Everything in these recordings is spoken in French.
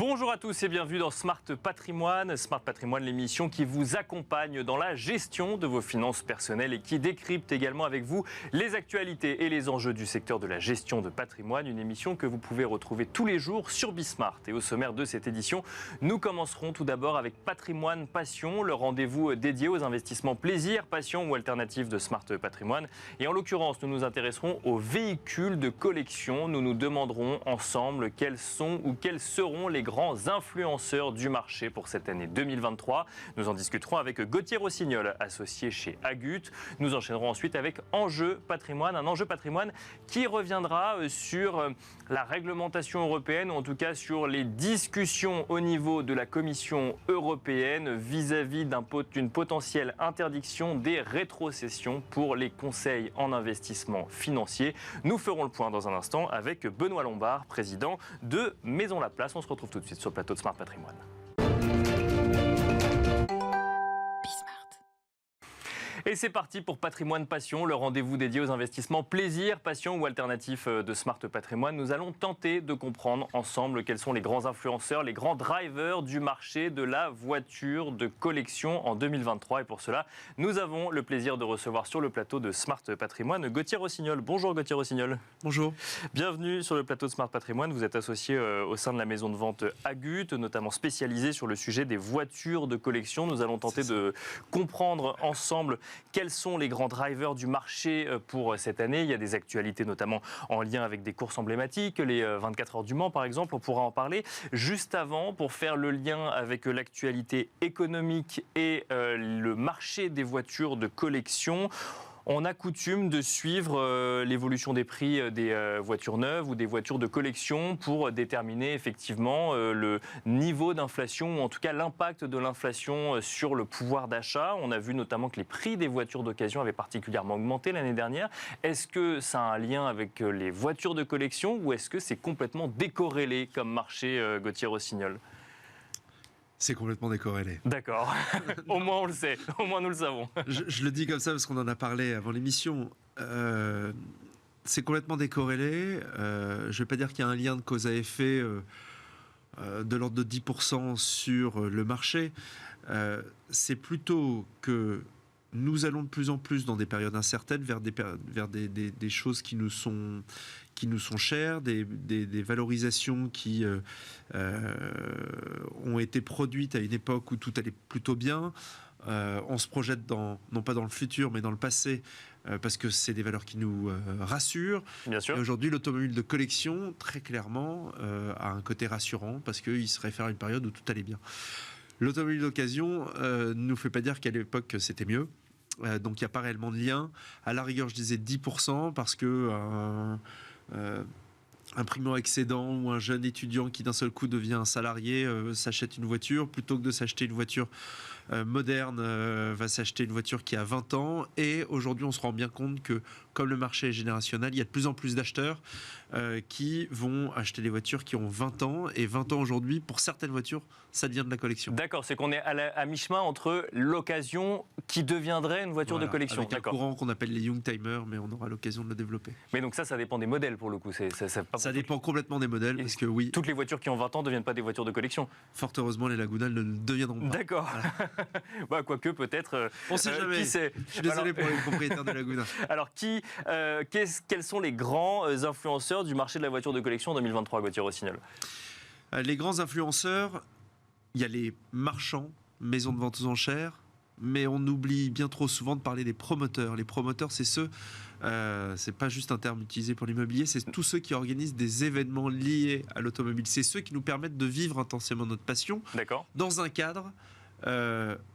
Bonjour à tous et bienvenue dans Smart Patrimoine. Smart Patrimoine, l'émission qui vous accompagne dans la gestion de vos finances personnelles et qui décrypte également avec vous les actualités et les enjeux du secteur de la gestion de patrimoine. Une émission que vous pouvez retrouver tous les jours sur Bismart. Et au sommaire de cette édition, nous commencerons tout d'abord avec Patrimoine Passion, le rendez-vous dédié aux investissements plaisir, passion ou alternatives de Smart Patrimoine. Et en l'occurrence, nous nous intéresserons aux véhicules de collection. Nous nous demanderons ensemble quels sont ou quels seront les grands influenceurs du marché pour cette année 2023. Nous en discuterons avec Gauthier Rossignol, associé chez Agut. Nous enchaînerons ensuite avec Enjeu Patrimoine, un enjeu patrimoine qui reviendra sur la réglementation européenne, ou en tout cas sur les discussions au niveau de la Commission européenne vis-à-vis d'une potentielle interdiction des rétrocessions pour les conseils en investissement financier. Nous ferons le point dans un instant avec Benoît Lombard, président de Maison Laplace. On se retrouve tout de suite sur le plateau de Smart Patrimoine. Et c'est parti pour Patrimoine Passion, le rendez-vous dédié aux investissements plaisir, passion ou alternatifs de Smart Patrimoine. Nous allons tenter de comprendre ensemble quels sont les grands influenceurs, les grands drivers du marché de la voiture de collection en 2023. Et pour cela, nous avons le plaisir de recevoir sur le plateau de Smart Patrimoine Gauthier Rossignol. Bonjour Gauthier Rossignol. Bonjour. Bienvenue sur le plateau de Smart Patrimoine. Vous êtes associé au sein de la maison de vente Agut, notamment spécialisé sur le sujet des voitures de collection. Nous allons tenter de comprendre ensemble quels sont les grands drivers du marché pour cette année. Il y a des actualités notamment en lien avec des courses emblématiques, les 24 heures du Mans par exemple, on pourra en parler. Juste avant, pour faire le lien avec l'actualité économique et le marché des voitures de collection, on a coutume de suivre l'évolution des prix des voitures neuves ou des voitures de collection pour déterminer effectivement le niveau d'inflation ou en tout cas l'impact de l'inflation sur le pouvoir d'achat. On a vu notamment que les prix des voitures d'occasion avaient particulièrement augmenté l'année dernière. Est-ce que ça a un lien avec les voitures de collection ou est-ce que c'est complètement décorrélé comme marché, Gauthier Rossignol ? C'est complètement décorrélé. D'accord. Au moins on le sait, au moins nous le savons. Je le dis comme ça parce qu'on en a parlé avant l'émission. C'est complètement décorrélé. Je ne vais pas dire qu'il y a un lien de cause à effet de l'ordre de 10% sur le marché. C'est plutôt que nous allons de plus en plus dans des périodes incertaines vers des choses qui nous sont chères, des valorisations qui ont été produites à une époque où tout allait plutôt bien. On se projette non pas dans le futur, mais dans le passé, parce que c'est des valeurs qui nous rassurent. Bien sûr. Et aujourd'hui, l'automobile de collection, très clairement, a un côté rassurant, parce qu'il se réfère à une période où tout allait bien. L'automobile d'occasion ne nous fait pas dire qu'à l'époque, c'était mieux. Donc il n'y a pas réellement de lien. À la rigueur, je disais 10% parce que un primo-accédant ou un jeune étudiant qui d'un seul coup devient un salarié s'achète une voiture, plutôt que de s'acheter une voiture moderne, va s'acheter une voiture qui a 20 ans. Et aujourd'hui, on se rend bien compte que, comme le marché est générationnel, il y a de plus en plus d'acheteurs qui vont acheter des voitures qui ont 20 ans. Et 20 ans aujourd'hui, pour certaines voitures, ça devient de la collection. D'accord, c'est qu'on est à mi-chemin entre l'occasion qui deviendrait une voiture de collection. Avec un courant qu'on appelle les Youngtimers, mais on aura l'occasion de le développer. Mais donc ça dépend des modèles pour le coup. Ça dépend complètement des modèles, parce que oui. Toutes les voitures qui ont 20 ans ne deviennent pas des voitures de collection. Fort heureusement, les Laguna ne le deviendront pas. D'accord. Voilà. Quoique peut-être. On ne sait jamais. Qui sait. Je suis désolé pour les propriétaires de Laguna. Alors, quels sont les grands influenceurs du marché de la voiture de collection en 2023, Gauthier Rossignol ? Les grands influenceurs, il y a les marchands, maisons de vente aux enchères, mais on oublie bien trop souvent de parler des promoteurs. Les promoteurs, c'est ceux, c'est pas juste un terme utilisé pour l'immobilier, c'est tous ceux qui organisent des événements liés à l'automobile. C'est ceux qui nous permettent de vivre intensément notre passion dans un cadre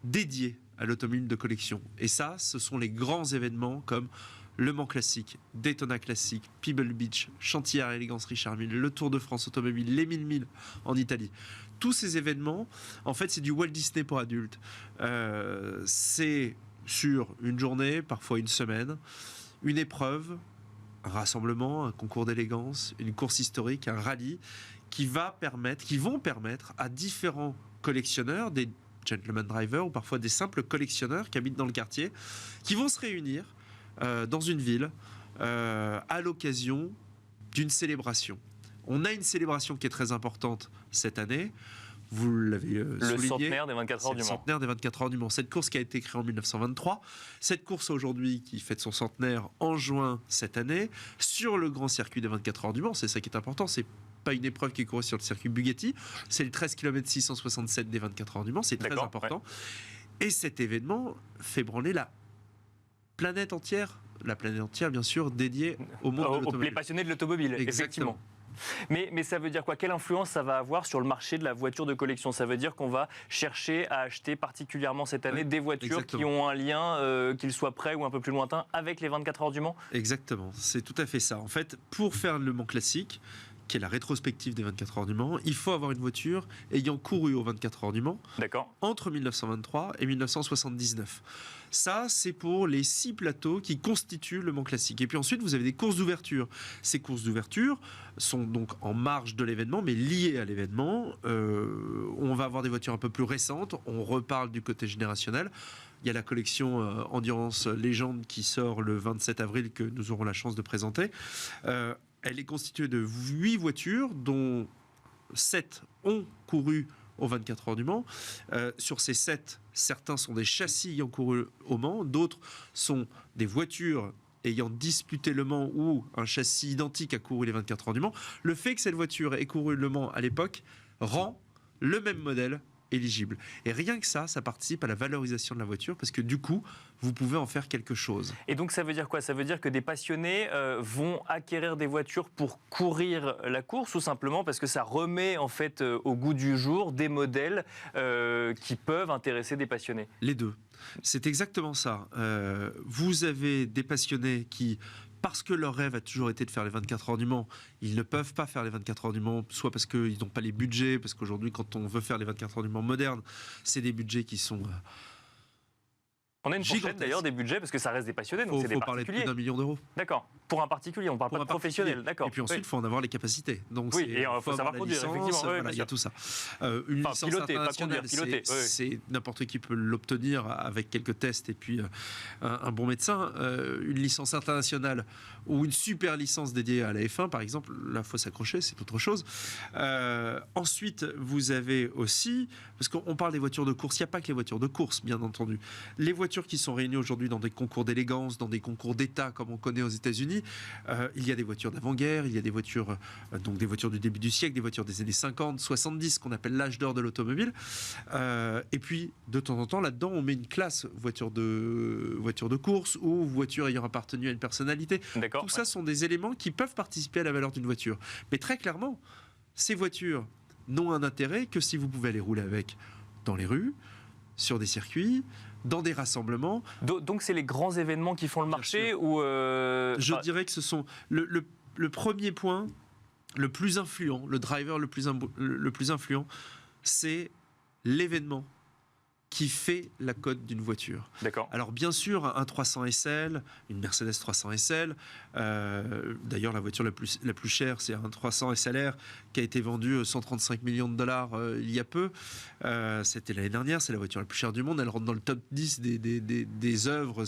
dédié à l'automobile de collection. Et ça, ce sont les grands événements comme Le Mans Classique, Daytona Classique, Pebble Beach, Chantilly Élégance Richard Mille, le Tour de France Automobile, les 1000 milles en Italie. Tous ces événements, en fait, c'est du Walt Disney pour adultes. C'est sur une journée, parfois une semaine, une épreuve, un rassemblement, un concours d'élégance, une course historique, un rallye, qui vont permettre à différents collectionneurs, des gentleman drivers ou parfois des simples collectionneurs qui habitent dans le quartier, qui vont se réunir dans une ville à l'occasion d'une célébration. On a une célébration qui est très importante cette année. Vous l'avez souligné. Le centenaire des 24 heures du Mans. Le centenaire des 24 heures du Mans. Cette course qui a été créée en 1923. Cette course aujourd'hui qui fête son centenaire en juin cette année sur le grand circuit des 24 heures du Mans. C'est ça qui est important. C'est pas une épreuve qui est courue sur le circuit Bugatti. C'est le 13 km 667 des 24 heures du Mans. C'est très important. Ouais. Et cet événement fait branler la planète entière. La planète entière, bien sûr, dédiée au monde de l'automobile. Les passionnés de l'automobile, effectivement. Mais ça veut dire quoi? Quelle influence ça va avoir sur le marché de la voiture de collection? Ça veut dire qu'on va chercher à acheter particulièrement cette année des voitures qui ont un lien, qu'ils soient près ou un peu plus lointain, avec les 24 heures du Mans? Exactement, c'est tout à fait ça. En fait, pour faire le Mans classique, qui est la rétrospective des 24 heures du Mans, il faut avoir une voiture ayant couru aux 24 heures du Mans entre 1923 et 1979. Ça, c'est pour les 6 plateaux qui constituent le Mans classique. Et puis ensuite, vous avez des courses d'ouverture. Ces courses d'ouverture sont donc en marge de l'événement, mais liées à l'événement. On va avoir des voitures un peu plus récentes. On reparle du côté générationnel. Il y a la collection Endurance Légende qui sort le 27 avril que nous aurons la chance de présenter. Elle est constituée de 8 voitures, dont 7 ont couru aux 24 heures du Mans. Sur ces 7, certains sont des châssis ayant couru au Mans, d'autres sont des voitures ayant disputé le Mans ou un châssis identique a couru les 24 heures du Mans. Le fait que cette voiture ait couru le Mans à l'époque rend le même modèle éligible. Et rien que ça participe à la valorisation de la voiture parce que du coup, vous pouvez en faire quelque chose. Et donc ça veut dire quoi? Ça veut dire que des passionnés vont acquérir des voitures pour courir la course ou simplement parce que ça remet en fait au goût du jour des modèles qui peuvent intéresser des passionnés? Les deux. C'est exactement ça. Vous avez des passionnés qui, parce que leur rêve a toujours été de faire les 24 heures du Mans, ils ne peuvent pas faire les 24 heures du Mans, soit parce qu'ils n'ont pas les budgets, parce qu'aujourd'hui, quand on veut faire les 24 heures du Mans modernes, c'est des budgets qui sont on a une fourchette d'ailleurs des budgets, parce que ça reste des passionnés, donc c'est des particuliers. Il faut parler de plus d'1 million d'euros. D'accord. Pour un particulier, on ne parle pas de professionnel. D'accord. Et puis ensuite, il faut en avoir les capacités. Donc oui, et il faut savoir produire, effectivement. Voilà, il y a tout ça. Une licence internationale, c'est n'importe qui peut l'obtenir avec quelques tests et puis un bon médecin. Une licence internationale ou une super licence dédiée à la F1, par exemple, là, il faut s'accrocher, c'est autre chose. Ensuite, vous avez aussi, parce qu'on parle des voitures de course, il n'y a pas que les voitures de course, bien entendu. Les voitures qui sont réunies aujourd'hui dans des concours d'élégance, dans des concours d'État, comme on connaît aux États-Unis, il y a des voitures d'avant-guerre, il y a des voitures, donc des voitures du début du siècle, des voitures des années 50, 70, qu'on appelle l'âge d'or de l'automobile. Et puis, de temps en temps, là-dedans, on met une classe voiture de course ou voiture ayant appartenu à une personnalité. Tout ça sont des éléments qui peuvent participer à la valeur d'une voiture. Mais très clairement, ces voitures n'ont un intérêt que si vous pouvez aller rouler avec dans les rues, sur des circuits, dans des rassemblements. Donc c'est les grands événements qui font le marché ou Je dirais que ce sont le premier point, le plus influent, le driver le plus influent, c'est l'événement qui fait la cote d'une voiture. D'accord. Alors bien sûr, un 300 SL, une Mercedes 300 SL, d'ailleurs la voiture la plus chère, c'est un 300 SLR qui a été vendu 135 millions de dollars il y a peu. C'était l'année dernière, c'est la voiture la plus chère du monde. Elle rentre dans le top 10 des œuvres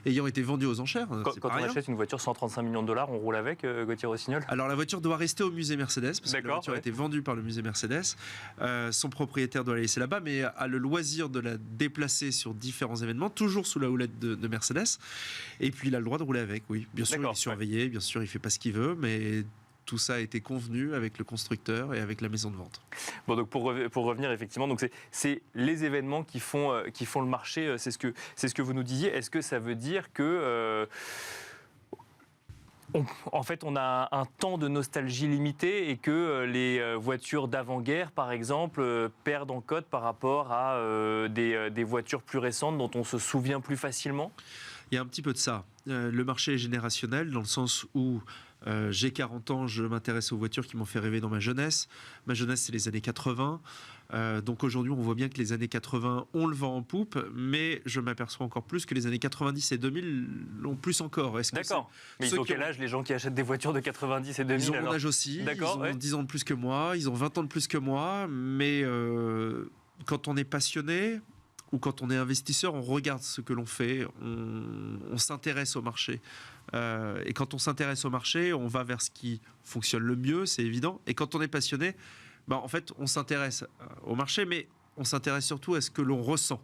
ayant été vendues aux enchères. Quand on achète une voiture 135 millions de dollars, on roule avec, Gauthier Rossignol? Alors la voiture doit rester au musée Mercedes, parce que la voiture a été vendue par le musée Mercedes. Son propriétaire doit la laisser là-bas, mais a le loisir de la déplacer sur différents événements, toujours sous la houlette de Mercedes. Et puis il a le droit de rouler avec, oui. Bien sûr, il est surveillé, bien sûr, il fait pas ce qu'il veut, mais tout ça a été convenu avec le constructeur et avec la maison de vente. Bon, donc pour revenir effectivement, donc c'est les événements qui font le marché. C'est ce que vous nous disiez. Est-ce que ça veut dire que en fait, on a un temps de nostalgie limité et que les voitures d'avant-guerre, par exemple, perdent en cote par rapport à des voitures plus récentes dont on se souvient plus facilement? Il y a un petit peu de ça. Le marché est générationnel dans le sens où j'ai 40 ans, je m'intéresse aux voitures qui m'ont fait rêver dans ma jeunesse. Ma jeunesse, c'est les années 80. Donc aujourd'hui, on voit bien que les années 80, on le vend en poupe, mais je m'aperçois encore plus que les années 90 et 2000 l'ont plus encore. D'accord. Mais ils ont quel âge, les gens qui achètent des voitures de 90 et 2000? Ils ont mon âge aussi. Ils ont 10 ans de plus que moi, ils ont 20 ans de plus que moi, mais quand on est passionné, où quand on est investisseur, on regarde ce que l'on fait, on s'intéresse au marché. Et quand on s'intéresse au marché, on va vers ce qui fonctionne le mieux, c'est évident. Et quand on est passionné, en fait, on s'intéresse au marché, mais on s'intéresse surtout à ce que l'on ressent.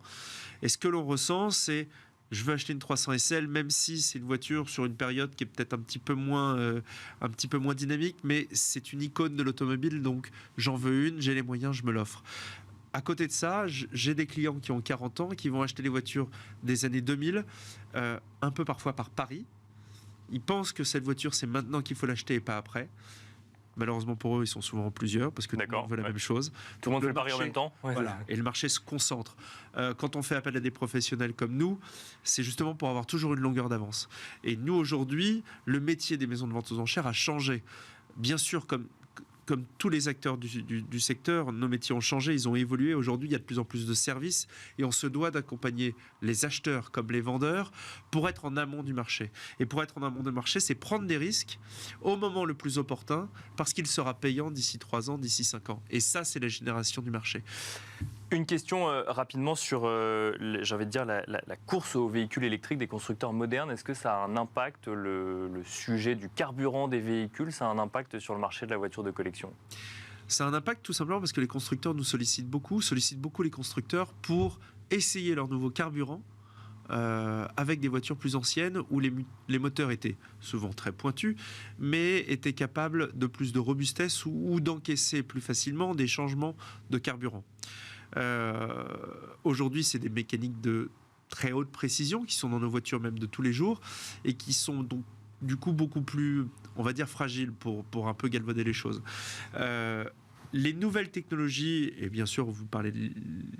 Et ce que l'on ressent, c'est je veux acheter une 300 SL, même si c'est une voiture sur une période qui est peut-être un petit peu moins dynamique, mais c'est une icône de l'automobile, donc j'en veux une, j'ai les moyens, je me l'offre. À côté de ça, j'ai des clients qui ont 40 ans, qui vont acheter les voitures des années 2000, un peu parfois par pari. Ils pensent que cette voiture, c'est maintenant qu'il faut l'acheter et pas après. Malheureusement pour eux, ils sont souvent en plusieurs parce que tout le monde veut la même chose. Tout le monde fait le pari en même temps. Voilà, et le marché se concentre. Quand on fait appel à des professionnels comme nous, c'est justement pour avoir toujours une longueur d'avance. Et nous, aujourd'hui, le métier des maisons de vente aux enchères a changé. Bien sûr, comme tous les acteurs du secteur, nos métiers ont changé, ils ont évolué. Aujourd'hui, il y a de plus en plus de services et on se doit d'accompagner les acheteurs comme les vendeurs pour être en amont du marché. Et pour être en amont du marché, c'est prendre des risques au moment le plus opportun parce qu'il sera payant d'ici 3 ans, d'ici 5 ans. Et ça, c'est la génération du marché. Une question rapidement sur, j'ai envie de dire, la course aux véhicules électriques des constructeurs modernes. Est-ce que ça a un impact, le sujet du carburant des véhicules, ça a un impact sur le marché de la voiture de collection ? Ça a un impact tout simplement parce que les constructeurs nous sollicitent beaucoup les constructeurs pour essayer leur nouveau carburant avec des voitures plus anciennes où les moteurs étaient souvent très pointus, mais étaient capables de plus de robustesse ou d'encaisser plus facilement des changements de carburant. Aujourd'hui, c'est des mécaniques de très haute précision qui sont dans nos voitures même de tous les jours et qui sont donc du coup beaucoup plus, on va dire, fragiles pour un peu galvauder les choses. Les nouvelles technologies, et bien sûr vous parlez de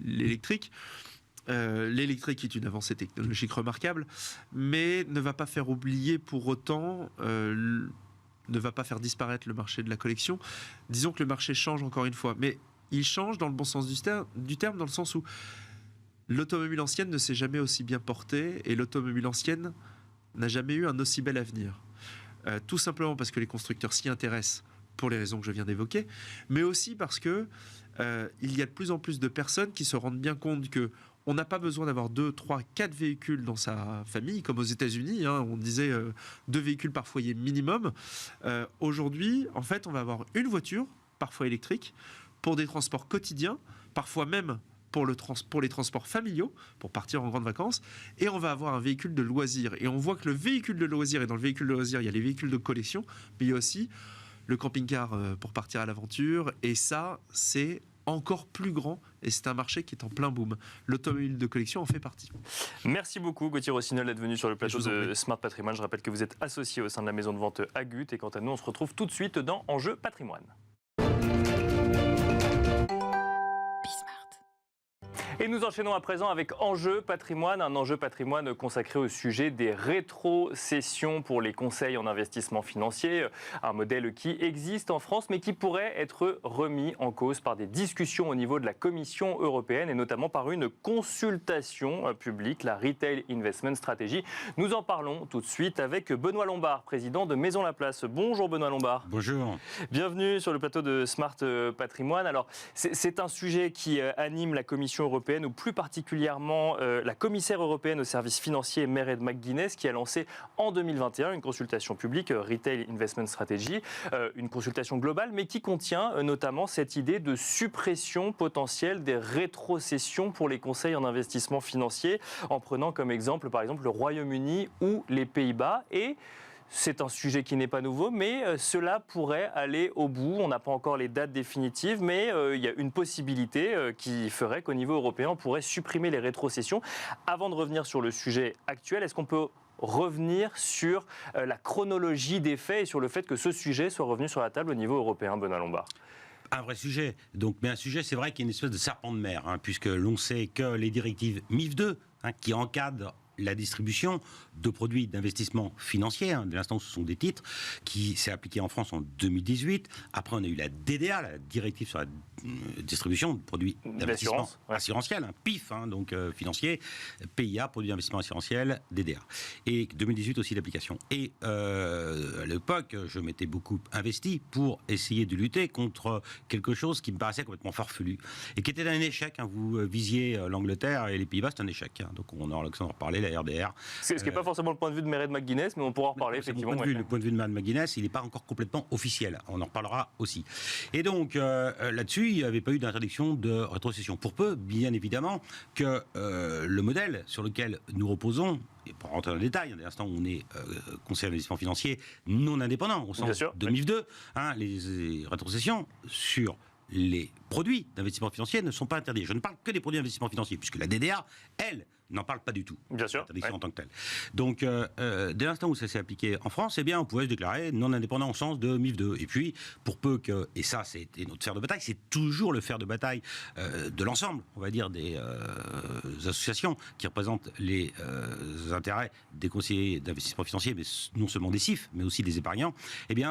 l'électrique, l'électrique est une avancée technologique remarquable, mais ne va pas faire oublier pour autant, ne va pas faire disparaître le marché de la collection. Disons que le marché change encore une fois, mais il change dans le bon sens du terme, dans le sens où l'automobile ancienne ne s'est jamais aussi bien portée et l'automobile ancienne n'a jamais eu un aussi bel avenir. Tout simplement parce que les constructeurs s'y intéressent pour les raisons que je viens d'évoquer, mais aussi parce que il y a de plus en plus de personnes qui se rendent bien compte que on n'a pas besoin d'avoir 2, 3, 4 véhicules dans sa famille, comme aux États-Unis, on disait 2 véhicules par foyer minimum. Aujourd'hui, en fait, on va avoir une voiture, parfois électrique, pour des transports quotidiens, parfois même pour les transports familiaux, pour partir en grandes vacances, et on va avoir un véhicule de loisir. Et on voit que le véhicule de loisir, et dans le véhicule de loisir, il y a les véhicules de collection, mais il y a aussi le camping-car pour partir à l'aventure, et ça, c'est encore plus grand, et c'est un marché qui est en plein boom. L'automobile de collection en fait partie. Merci beaucoup Gauthier Rossignol d'être venu sur le plateau de Smart Patrimoine. Je rappelle que vous êtes associé au sein de la maison de vente Agut, et quant à nous, on se retrouve tout de suite dans Enjeu Patrimoine. Et nous enchaînons à présent avec Enjeu Patrimoine, un enjeu patrimoine consacré au sujet des rétrocessions pour les conseils en investissement financier, un modèle qui existe en France mais qui pourrait être remis en cause par des discussions au niveau de la Commission européenne et notamment par une consultation publique, la Retail Investment Strategy. Nous en parlons tout de suite avec Benoît Lombard, président de Maison Laplace. Bonjour Benoît Lombard. Bonjour. Bienvenue sur le plateau de Smart Patrimoine. Alors, c'est un sujet qui anime la Commission européenne, ou plus particulièrement la commissaire européenne aux services financiers Mairead McGuinness, qui a lancé en 2021 une consultation publique Retail Investment Strategy, une consultation globale, mais qui contient notamment cette idée de suppression potentielle des rétrocessions pour les conseils en investissement financier, en prenant comme exemple, par exemple, le Royaume-Uni ou les Pays-Bas. Et c'est un sujet qui n'est pas nouveau, mais cela pourrait aller au bout. On n'a pas encore les dates définitives, mais il y a une possibilité qui ferait qu'au niveau européen, on pourrait supprimer les rétrocessions. Avant de revenir sur le sujet actuel, est-ce qu'on peut revenir sur la chronologie des faits et sur le fait que ce sujet soit revenu sur la table au niveau européen, Benoît Lombard? Un vrai sujet. Donc, mais un sujet, c'est vrai qu'il y a une espèce de serpent de mer, puisque l'on sait que les directives MIF 2, qui encadrent la distribution de produits d'investissement financier. Dès l'instant où ce sont des titres qui s'est appliqué en France en 2018. Après, on a eu la DDA, la directive sur la distribution de produits d'investissement assurantiel, PIF, donc financier, PIA, produits d'investissement assurantiel, DDA. Et 2018 aussi l'application. Et à l'époque, je m'étais beaucoup investi pour essayer de lutter contre quelque chose qui me paraissait complètement farfelu et qui était un échec. Vous visiez l'Angleterre et les Pays-Bas, c'est un échec. Donc on aura l'occasion d'en reparler, la RDR. Ce qui n'est pas forcément le point de vue de Mairead McGuinness, mais on pourra en reparler effectivement. Le point de vue de Mme McGuinness, il n'est pas encore complètement officiel. On en reparlera aussi. Et donc là-dessus, il n'y avait pas eu d'interdiction de rétrocession. Pour peu, bien évidemment, que le modèle sur lequel nous reposons, et pour rentrer dans le détail, dès l'instant où on est conseiller d'investissement financier non indépendant, au sens de MIF 2, les rétrocessions sur les produits d'investissement financier ne sont pas interdits. Je ne parle que des produits d'investissement financier, puisque la DDA, elle, n'en parle pas du tout. Bien sûr. L'interdiction en tant que telle. Donc, dès l'instant où ça s'est appliqué en France, on pouvait se déclarer non indépendant au sens de MIF 2. Et puis, pour peu que, et ça, c'était notre fer de bataille, c'est toujours le fer de bataille de l'ensemble, on va dire, des associations qui représentent les intérêts des conseillers d'investissement financier, mais non seulement des CIF, mais aussi des épargnants,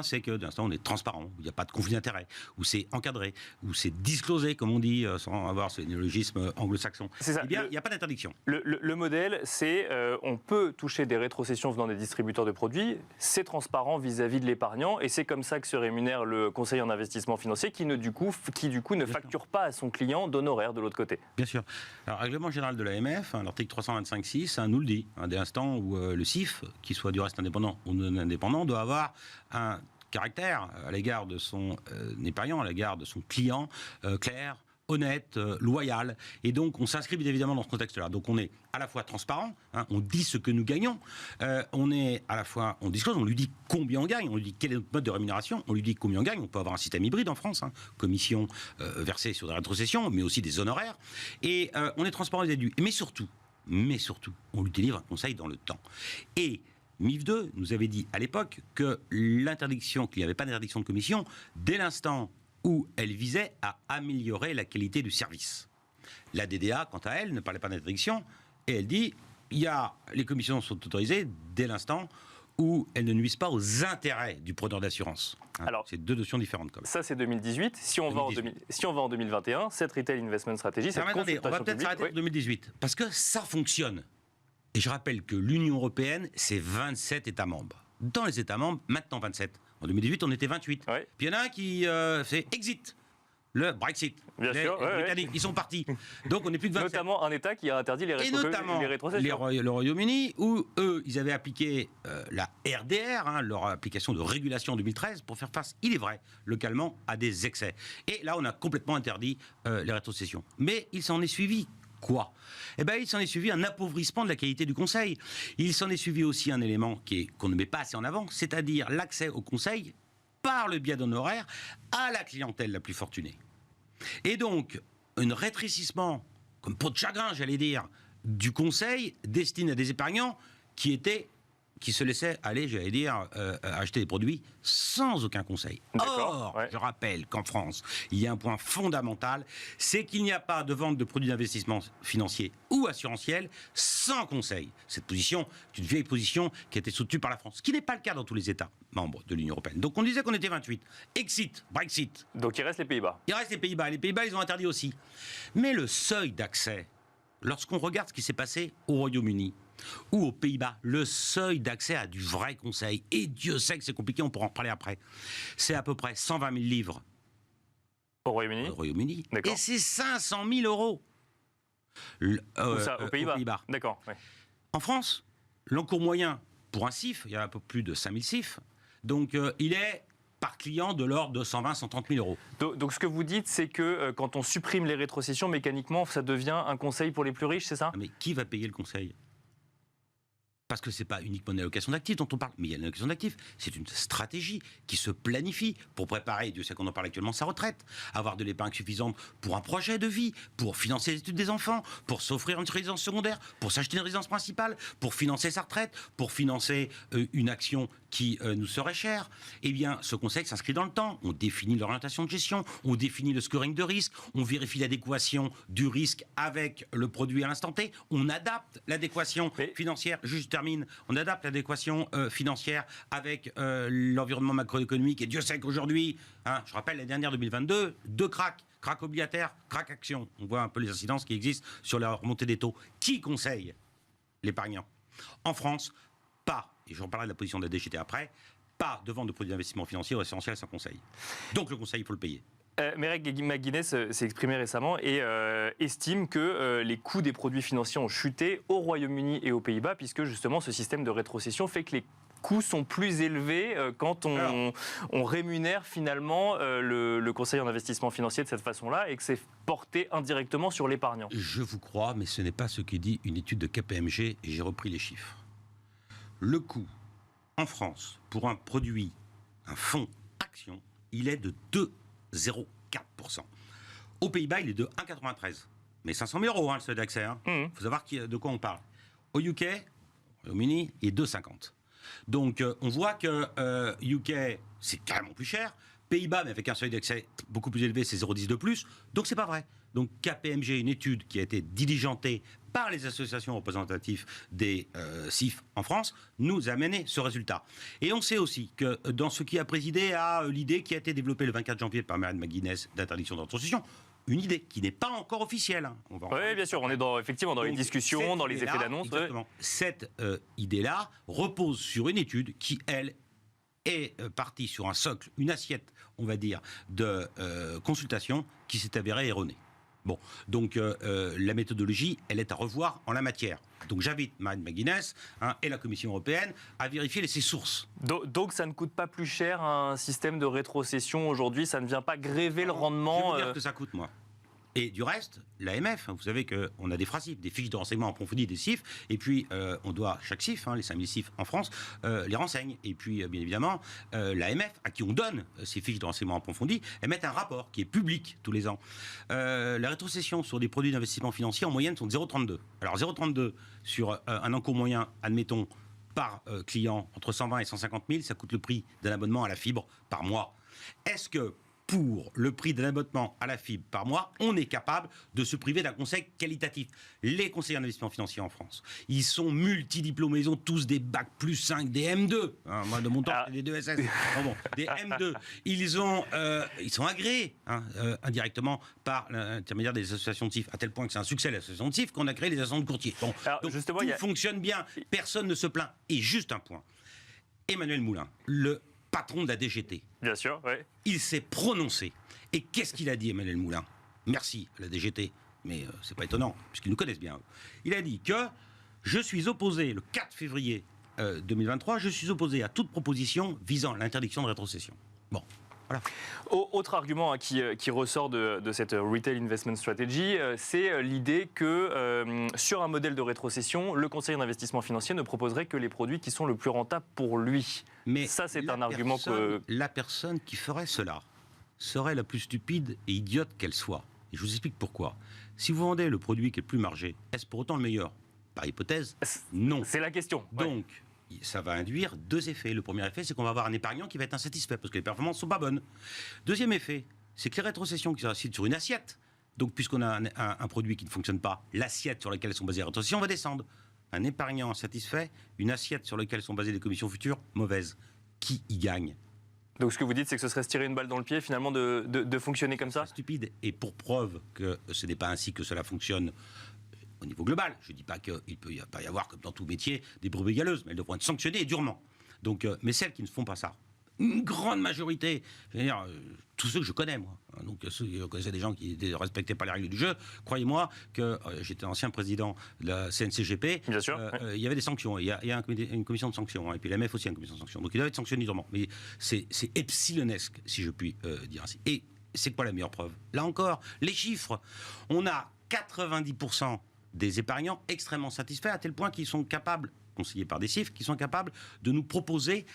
c'est que, dès l'instant, on est transparent, où il n'y a pas de conflit d'intérêts, où c'est encadré, où c'est disclosé, comme on dit, sans avoir ce néologisme anglo-saxon. C'est ça. Il n'y a pas d'interdiction. Le modèle, c'est on peut toucher des rétrocessions venant des distributeurs de produits, c'est transparent vis-à-vis de l'épargnant, et c'est comme ça que se rémunère le conseiller en investissement financier qui du coup ne facture pas à son client d'honoraires de l'autre côté. Bien sûr. Alors, règlement général de l'AMF, l'article 325.6, nous le dit, dès l'instant où le CIF, qui soit du reste indépendant ou non indépendant, doit avoir un caractère à l'égard de son épargnant, à l'égard de son client, clair, honnête, loyal, et donc on s'inscrit bien évidemment dans ce contexte-là. Donc on est à la fois transparent, on dit ce que nous gagnons, on est à la fois, on disclose, on lui dit combien on gagne, on lui dit quel est notre mode de rémunération, on lui dit combien on gagne, on peut avoir un système hybride en France, commission versée sur des rétrocessions, mais aussi des honoraires, et on est transparent vis-à-vis. Mais surtout, on lui délivre un conseil dans le temps. Et MIF 2 nous avait dit à l'époque que l'interdiction, qu'il n'y avait pas d'interdiction de commission, dès l'instant où elle visait à améliorer la qualité du service. La DDA, quant à elle, ne parlait pas d'interdiction, et elle dit les commissions sont autorisées dès l'instant où elles ne nuisent pas aux intérêts du preneur d'assurance. Alors, c'est deux notions différentes. Quand même. Ça, c'est 2018. Si on va en 2021, cette Retail Investment Strategy, cette consultation on va peut-être s'arrêter en 2018, parce que ça fonctionne. Et je rappelle que l'Union européenne, c'est 27 États membres. Dans les États membres, maintenant 27. En 2018, on était 28. Ouais. Puis il y en a un qui fait exit. Le Brexit. Bien sûr, les Britanniques, ils sont partis. Donc on n'est plus que 27. Notamment un État qui a interdit les rétrocessions. Le Royaume-Uni, où eux, ils avaient appliqué la RDR, leur application de régulation en 2013, pour faire face, il est vrai, localement, à des excès. Et là, on a complètement interdit les rétrocessions. Mais il s'en est suivi quoi ? Il s'en est suivi un appauvrissement de la qualité du conseil. Il s'en est suivi aussi un élément qu'on ne met pas assez en avant, c'est-à-dire l'accès au conseil par le biais d'honoraires à la clientèle la plus fortunée. Et donc, un rétrécissement, comme peau de chagrin, j'allais dire, du conseil destiné à des épargnants qui se laissaient aller, j'allais dire, acheter des produits sans aucun conseil. Or, je rappelle qu'en France, il y a un point fondamental, c'est qu'il n'y a pas de vente de produits d'investissement financier ou assurantiel sans conseil. Cette position est une vieille position qui a été soutenue par la France, ce qui n'est pas le cas dans tous les États membres de l'Union européenne. Donc on disait qu'on était 28. Exit, Brexit. Donc il reste les Pays-Bas. Il reste les Pays-Bas. Les Pays-Bas, ils ont interdit aussi. Mais le seuil d'accès, lorsqu'on regarde ce qui s'est passé au Royaume-Uni, ou aux Pays-Bas, le seuil d'accès à du vrai conseil, et Dieu sait que c'est compliqué, on pourra en parler après, c'est à peu près 120 000 livres au Royaume-Uni. Et c'est 500 000 euros aux Pays-Bas. D'accord. Ouais. En France, l'encours moyen pour un CIF, il y a un peu plus de 5 000 CIF, donc il est par client de l'ordre de 120 130 000 euros. Donc ce que vous dites, c'est que quand on supprime les rétrocessions, mécaniquement, ça devient un conseil pour les plus riches, c'est ça ? Mais qui va payer le conseil ? Parce que ce n'est pas uniquement une allocation d'actifs dont on parle, mais il y a une allocation d'actifs. C'est une stratégie qui se planifie pour préparer, Dieu sait qu'on en parle actuellement, sa retraite, avoir de l'épargne suffisante pour un projet de vie, pour financer les études des enfants, pour s'offrir une résidence secondaire, pour s'acheter une résidence principale, pour financer sa retraite, pour financer une action qui nous serait cher. Eh bien, ce conseil s'inscrit dans le temps. On définit l'orientation de gestion, on définit le scoring de risque, on vérifie l'adéquation du risque avec le produit à l'instant T, on adapte l'adéquation financière, je termine, on adapte l'adéquation financière avec l'environnement macroéconomique. Et Dieu sait qu'aujourd'hui, je rappelle, l'année dernière, 2022, 2 cracks. Crack obligataire, crack action. On voit un peu les incidences qui existent sur la remontée des taux. Qui conseille l'épargnant? En France, pas, et je reparlerai de la position de la DGT après, pas de vente de produits d'investissement financier au référentiel sans conseil. Donc le conseil, il faut le payer. Meredith McGuinness s'est exprimé récemment et estime que les coûts des produits financiers ont chuté au Royaume-Uni et aux Pays-Bas, puisque justement ce système de rétrocession fait que les coûts sont plus élevés quand on rémunère finalement le conseiller en investissement financier de cette façon-là, et que c'est porté indirectement sur l'épargnant. Je vous crois, mais ce n'est pas ce que dit une étude de KPMG, et j'ai repris les chiffres. Le coût en France pour un produit, un fonds action, il est de 2,04%. Aux Pays-Bas, il est de 1,93%. Mais 500 000 euros, le seuil d'accès. Il faut savoir de quoi on parle. Au UK, au Royaume-Uni, il est 2,50%. Donc, on voit que UK, c'est carrément plus cher. Pays-Bas, mais avec un seuil d'accès beaucoup plus élevé, c'est 0,10 de plus. Donc, c'est pas vrai. Donc, KPMG, une étude qui a été diligentée par les associations représentatives des CIF en France, nous a amené ce résultat. Et on sait aussi que dans ce qui a présidé à l'idée qui a été développée le 24 janvier par Meredith McGuinness d'interdiction de rétrocession, une idée qui n'est pas encore officielle. Oui, bien sûr, on est effectivement dans les discussions, dans les effets d'annonce. Exactement. Cette idée-là repose sur une étude qui, elle, est partie sur un socle, une assiette, on va dire, de consultation qui s'est avérée erronée. Bon, donc la méthodologie, elle est à revoir en la matière. Donc j'invite Meredith McGuinness et la Commission européenne à vérifier ses sources. Donc ça ne coûte pas plus cher un système de rétrocession aujourd'hui, ça ne vient pas gréver le rendement. Je vais vous dire que ça coûte, moi. Et du reste, l'AMF, vous savez qu'on a des FRACIF, des fiches de renseignement approfondies des CIF, et puis on doit, chaque CIF, les 5000 CIF en France, les renseigne. Et puis, bien évidemment, l'AMF, à qui on donne ces fiches de renseignement approfondies, émettent un rapport qui est public tous les ans. La rétrocession sur des produits d'investissement financier, en moyenne, sont de 0,32. Alors 0,32 sur un encours moyen, admettons, par client, entre 120 et 150 000, ça coûte le prix d'un abonnement à la fibre par mois. Est-ce que pour le prix d'un abonnement à la fibre par mois, on est capable de se priver d'un conseil qualitatif? Les conseillers en investissement financier en France, ils sont multidiplômés, ils ont tous des bacs plus 5, des M2. Moi, de mon temps, c'était des 2 SS. Bon, des M2. Ils sont agréés indirectement par l'intermédiaire des associations de CIF, à tel point que c'est un succès l'association de CIF qu'on a créé les associations de courtiers. Bon, donc justement, tout fonctionne bien, personne ne se plaint. Et juste un point, Emmanuel Moulin, le patron de la DGT. Bien sûr, oui. Il s'est prononcé. Et qu'est-ce qu'il a dit, Emmanuel Moulin? Merci à la DGT, mais c'est pas étonnant, puisqu'ils nous connaissent bien. Il a dit que je suis opposé, le 4 février 2023, je suis opposé à toute proposition visant l'interdiction de rétrocession. Bon. Voilà. Autre argument qui ressort de cette Retail Investment Strategy, c'est l'idée que sur un modèle de rétrocession, le conseiller d'investissement financier ne proposerait que les produits qui sont le plus rentables pour lui. Mais ça, c'est un argument que... La personne qui ferait cela serait la plus stupide et idiote qu'elle soit. Et je vous explique pourquoi. Si vous vendez le produit qui est le plus margé, est-ce pour autant le meilleur? Par hypothèse, non. C'est la question. Donc, ça va induire 2 effets. Le premier effet, c'est qu'on va avoir un épargnant qui va être insatisfait parce que les performances ne sont pas bonnes. Deuxième effet, c'est que les rétrocessions qui sont assises sur une assiette, donc puisqu'on a un produit qui ne fonctionne pas, l'assiette sur laquelle sont basées les rétrocessions va descendre. Un épargnant insatisfait, une assiette sur laquelle sont basées les commissions futures, mauvaise. Qui y gagne? Donc ce que vous dites, c'est que ce serait se tirer une balle dans le pied finalement de fonctionner comme ça? C'est stupide. Et pour preuve que ce n'est pas ainsi que cela fonctionne au niveau global, je ne dis pas qu'il ne peut pas y avoir, comme dans tout métier, des brebis galeuses, mais elles devront être sanctionnées et durement. Donc, mais celles qui ne font pas ça, une grande majorité, je veux dire, tous ceux que je connais, moi, donc ceux qui connaissaient des gens qui étaient respectés par les règles du jeu, croyez-moi que j'étais ancien président de la CNCGP, bien sûr, il y avait des sanctions, il y a une commission de sanctions, et puis l'AMF aussi a une commission de sanctions, donc il doit être sanctionné durement. Mais c'est epsilonesque, si je puis dire ainsi. Et c'est quoi la meilleure preuve? Là encore, les chiffres. On a 90% des épargnants extrêmement satisfaits, à tel point qu'ils sont capables, conseillés par des CIF, qui sont capables de nous proposer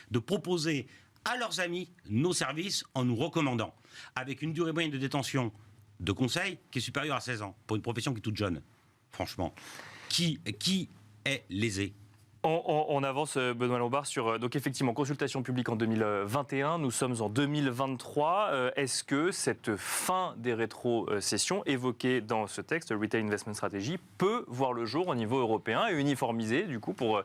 à leurs amis nos services en nous recommandant, avec une durée moyenne de détention de conseil qui est supérieure à 16 ans, pour une profession qui est toute jeune. Franchement, qui est lésé? On avance, Benoît Lombard, sur donc effectivement consultation publique en 2021. Nous sommes en 2023. Est-ce que cette fin des rétrocessions évoquée dans ce texte, Retail Investment Strategy, peut voir le jour au niveau européen et uniformisé du coup pour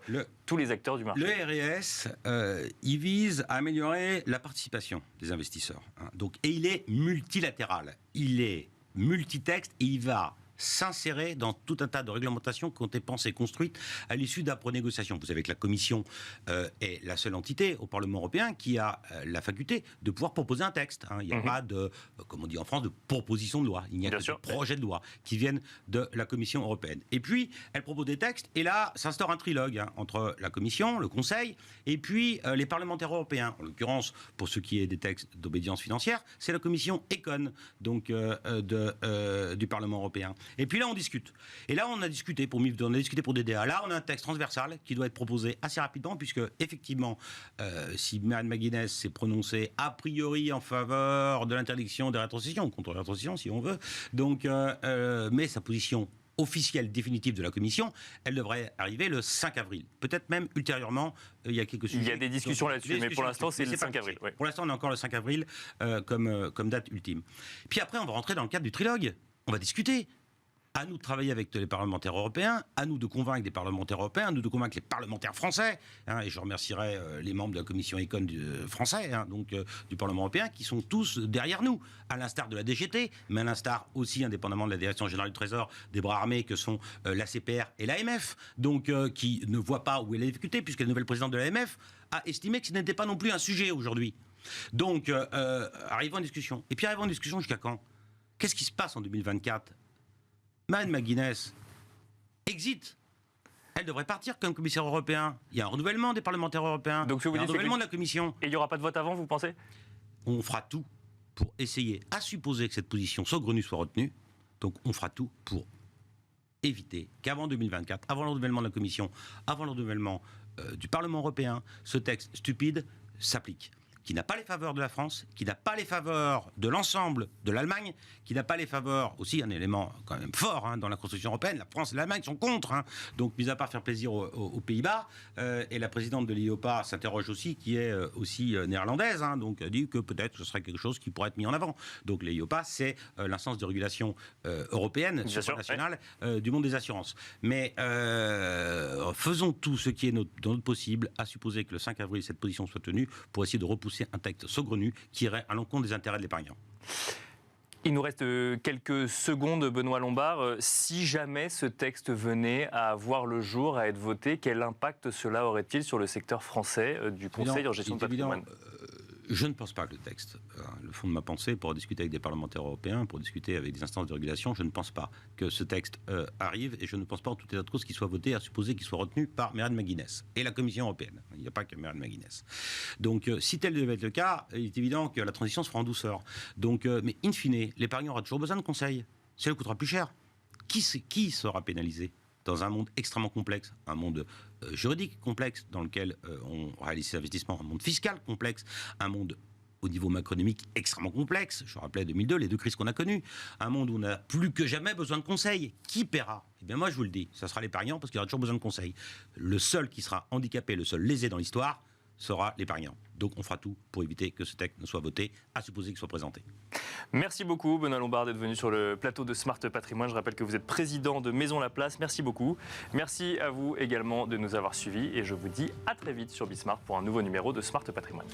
tous les acteurs du marché? Le RES, il vise à améliorer la participation des investisseurs. Donc, et il est multilatéral. Il est multitexte et il va s'insérer dans tout un tas de réglementations qui ont été pensées et construites à l'issue d'âpres négociations. Vous savez que la Commission est la seule entité au Parlement européen qui a la faculté de pouvoir proposer un texte. Il n'y a pas de, comme on dit en France, de proposition de loi. Il n'y a que de projets de loi qui viennent de la Commission européenne. Et puis, elle propose des textes et là, s'instaure un trilogue entre la Commission, le Conseil et puis les parlementaires européens. En l'occurrence, pour ce qui est des textes d'obédience financière, c'est la Commission Econ, donc du Parlement européen. Et puis là, on discute. Et là, on a discuté pour DDA. Là, on a un texte transversal qui doit être proposé assez rapidement, puisque, effectivement, si Marianne McGuinness s'est prononcée a priori en faveur de l'interdiction des rétrocessions, contre la rétrocession, si on veut, donc, mais sa position officielle, définitive de la Commission, elle devrait arriver le 5 avril. Peut-être même ultérieurement, il y a quelques sujets. Il y a des discussions là-dessus, mais pour l'instant, c'est le 5 avril. Oui. Pour l'instant, on est encore le 5 avril comme date ultime. Puis après, on va rentrer dans le cadre du trilogue. On va discuter. À nous de travailler avec les parlementaires européens, à nous de convaincre des parlementaires européens, à nous de convaincre les parlementaires français, et je remercierai les membres de la commission Econ français, donc du Parlement européen, qui sont tous derrière nous, à l'instar de la DGT, mais à l'instar aussi, indépendamment de la Direction générale du Trésor, des bras armés que sont l'ACPR et l'AMF, donc qui ne voient pas où est la difficulté, puisque la nouvelle présidente de l'AMF a estimé que ce n'était pas non plus un sujet aujourd'hui. Donc, arrivons en discussion. Et puis arrivons en discussion jusqu'à quand? Qu'est-ce qui se passe en 2024? Marianne McGuinness exit. Elle devrait partir comme commissaire européen. Il y a un renouvellement des parlementaires européens. Donc, il y a un renouvellement de la Commission. Et il n'y aura pas de vote avant, vous pensez? On fera tout pour essayer, à supposer que cette position saugrenue soit retenue, donc on fera tout pour éviter qu'avant 2024, avant le renouvellement de la Commission, avant le renouvellement du Parlement européen, ce texte stupide s'applique. Qui n'a pas les faveurs de la France, qui n'a pas les faveurs de l'ensemble de l'Allemagne, qui n'a pas les faveurs, aussi un élément quand même fort dans la construction européenne, la France et l'Allemagne sont contre. Donc, mis à part faire plaisir aux Pays-Bas, et la présidente de l'EIOPA s'interroge aussi, qui est aussi néerlandaise, donc elle dit que peut-être ce serait quelque chose qui pourrait être mis en avant. Donc l'EIOPA, c'est l'instance de régulation européenne, supranationale, du monde des assurances. Mais faisons tout ce qui est dans notre possible, à supposer que le 5 avril, cette position soit tenue, pour essayer de repousser un texte saugrenu qui irait à l'encontre des intérêts de l'épargnant. Il nous reste quelques secondes, Benoît Lombard. Si jamais ce texte venait à voir le jour, à être voté, quel impact cela aurait-il sur le secteur français du Conseil en gestion de patrimoine? Je ne pense pas que le texte, le fond de ma pensée, pour discuter avec des parlementaires européens, pour discuter avec des instances de régulation, je ne pense pas que ce texte arrive, et je ne pense pas en tout état de cause qu'il soit voté, à supposer qu'il soit retenu par Marianne McGuinness et la Commission européenne. Il n'y a pas que Marianne McGuinness. Donc, si tel devait être le cas, il est évident que la transition se fera en douceur. Donc, mais in fine, l'épargnant aura toujours besoin de conseils. Ça lui coûtera plus cher. Qui sera pénalisé dans un monde extrêmement complexe, un monde juridique complexe dans lequel on réalise ses investissements, un monde fiscal complexe, un monde au niveau macroéconomique extrêmement complexe. Je rappelais 2002, les deux crises qu'on a connues. Un monde où on a plus que jamais besoin de conseils. Qui paiera? Eh bien moi je vous le dis, ça sera l'épargnant parce qu'il aura toujours besoin de conseils. Le seul qui sera handicapé, le seul lésé dans l'histoire, sera l'épargnant. Donc on fera tout pour éviter que ce texte ne soit voté, à supposer qu'il soit présenté. Merci beaucoup Benoît Lombard d'être venu sur le plateau de Smart Patrimoine. Je rappelle que vous êtes président de Maison Laplace. Merci beaucoup. Merci à vous également de nous avoir suivis et je vous dis à très vite sur Bismart pour un nouveau numéro de Smart Patrimoine.